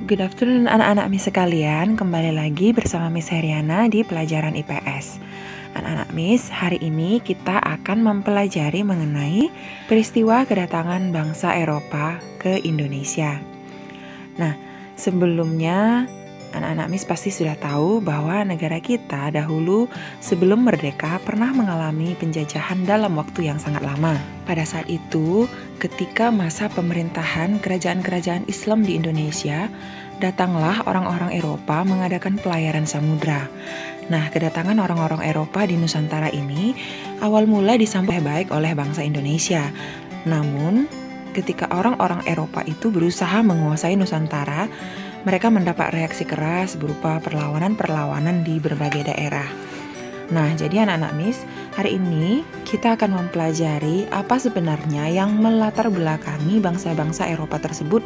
Good afternoon anak-anak Miss sekalian, kembali lagi bersama Miss Heriana di pelajaran IPS. Anak-anak Miss, hari ini kita akan mempelajari mengenai peristiwa kedatangan bangsa Eropa ke Indonesia. Nah, sebelumnya anak-anak Miss pasti sudah tahu bahwa negara kita dahulu sebelum merdeka pernah mengalami penjajahan dalam waktu yang sangat lama. Pada saat itu, ketika masa pemerintahan kerajaan-kerajaan Islam di Indonesia, datanglah orang-orang Eropa mengadakan pelayaran samudra. Nah, kedatangan orang-orang Eropa di Nusantara ini awal mula disambut baik oleh bangsa Indonesia. Namun, ketika orang-orang Eropa itu berusaha menguasai Nusantara, mereka mendapat reaksi keras berupa perlawanan-perlawanan di berbagai daerah. Nah, jadi anak-anak Miss, hari ini kita akan mempelajari apa sebenarnya yang melatar belakangi bangsa-bangsa Eropa tersebut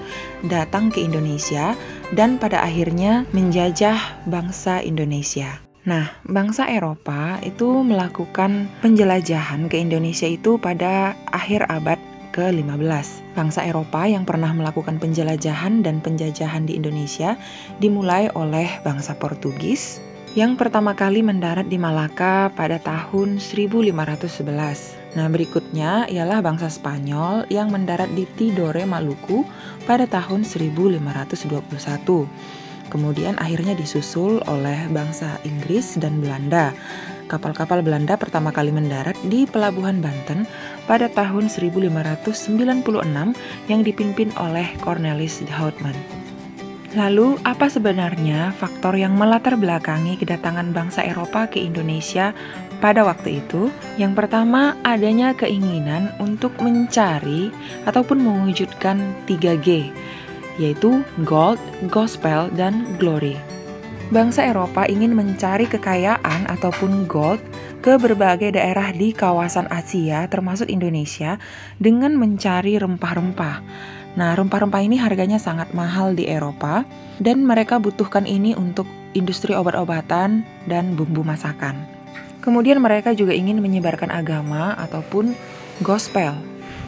datang ke Indonesia dan pada akhirnya menjajah bangsa Indonesia. Nah, bangsa Eropa itu melakukan penjelajahan ke Indonesia itu pada akhir abad ke-15. Bangsa Eropa yang pernah melakukan penjelajahan dan penjajahan di Indonesia dimulai oleh bangsa Portugis yang pertama kali mendarat di Malaka pada tahun 1511. Nah, berikutnya ialah bangsa Spanyol yang mendarat di Tidore, Maluku pada tahun 1521. Kemudian akhirnya disusul oleh bangsa Inggris dan Belanda. Kapal-kapal Belanda pertama kali mendarat di Pelabuhan Banten pada tahun 1596 yang dipimpin oleh Cornelis de Houtman. Lalu, apa sebenarnya faktor yang melatar belakangi kedatangan bangsa Eropa ke Indonesia pada waktu itu? Yang pertama, adanya keinginan untuk mencari ataupun mewujudkan 3G, yaitu Gold, Gospel, dan Glory. Bangsa Eropa ingin mencari kekayaan ataupun gold ke berbagai daerah di kawasan Asia termasuk Indonesia dengan mencari rempah-rempah. Nah, rempah-rempah ini harganya sangat mahal di Eropa dan mereka butuhkan ini untuk industri obat-obatan dan bumbu masakan. Kemudian mereka juga ingin menyebarkan agama ataupun gospel.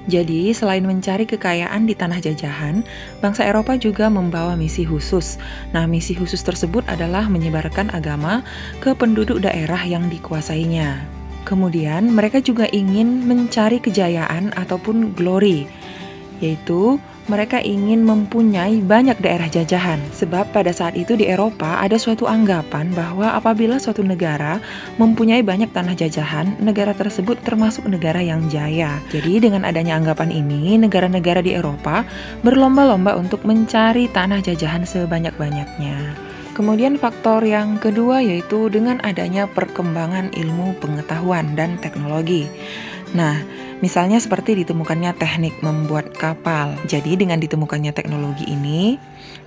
Jadi, selain mencari kekayaan di tanah jajahan, bangsa Eropa juga membawa misi khusus. Nah, misi khusus tersebut adalah menyebarkan agama ke penduduk daerah yang dikuasainya. Kemudian, mereka juga ingin mencari kejayaan ataupun glory, yaitu mereka ingin mempunyai banyak daerah jajahan. Sebab pada saat itu di Eropa ada suatu anggapan bahwa apabila suatu negara mempunyai banyak tanah jajahan, negara tersebut termasuk negara yang jaya. Jadi dengan adanya anggapan ini, negara-negara di Eropa berlomba-lomba untuk mencari tanah jajahan sebanyak-banyaknya. Kemudian faktor yang kedua yaitu dengan adanya perkembangan ilmu pengetahuan dan teknologi. Nah, misalnya seperti ditemukannya teknik membuat kapal. Jadi dengan ditemukannya teknologi ini,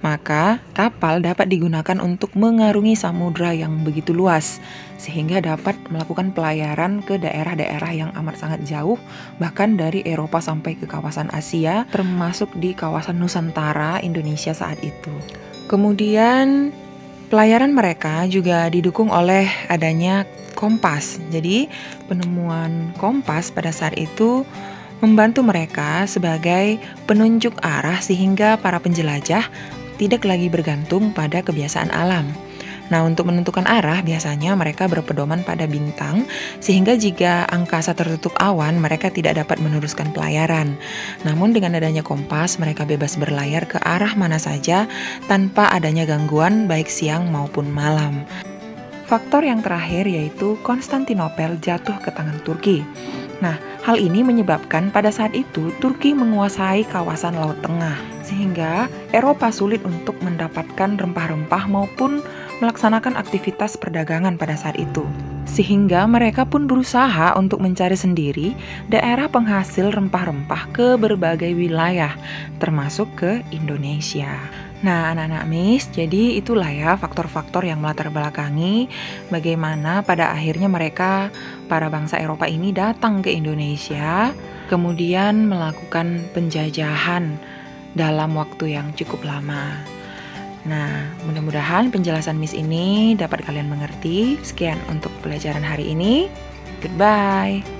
maka kapal dapat digunakan untuk mengarungi samudra yang begitu luas, sehingga dapat melakukan pelayaran ke daerah-daerah yang amat sangat jauh, bahkan dari Eropa sampai ke kawasan Asia, termasuk di kawasan Nusantara Indonesia saat itu. Kemudian pelayaran mereka juga didukung oleh adanya kompas. Jadi, penemuan kompas pada saat itu membantu mereka sebagai penunjuk arah sehingga para penjelajah tidak lagi bergantung pada kebiasaan alam. Nah, untuk menentukan arah biasanya mereka berpedoman pada bintang sehingga jika angkasa tertutup awan mereka tidak dapat meneruskan pelayaran. Namun dengan adanya kompas mereka bebas berlayar ke arah mana saja tanpa adanya gangguan baik siang maupun malam. Faktor yang terakhir yaitu Konstantinopel jatuh ke tangan Turki. Nah, hal ini menyebabkan pada saat itu Turki menguasai kawasan Laut Tengah, sehingga Eropa sulit untuk mendapatkan rempah-rempah maupun melaksanakan aktivitas perdagangan pada saat itu. Sehingga mereka pun berusaha untuk mencari sendiri daerah penghasil rempah-rempah ke berbagai wilayah, termasuk ke Indonesia. Nah, anak-anak Miss, jadi itulah ya faktor-faktor yang melatar belakangi bagaimana pada akhirnya mereka, para bangsa Eropa ini datang ke Indonesia, kemudian melakukan penjajahan dalam waktu yang cukup lama. Nah, mudah-mudahan penjelasan Miss ini dapat kalian mengerti. Sekian untuk pelajaran hari ini. Goodbye.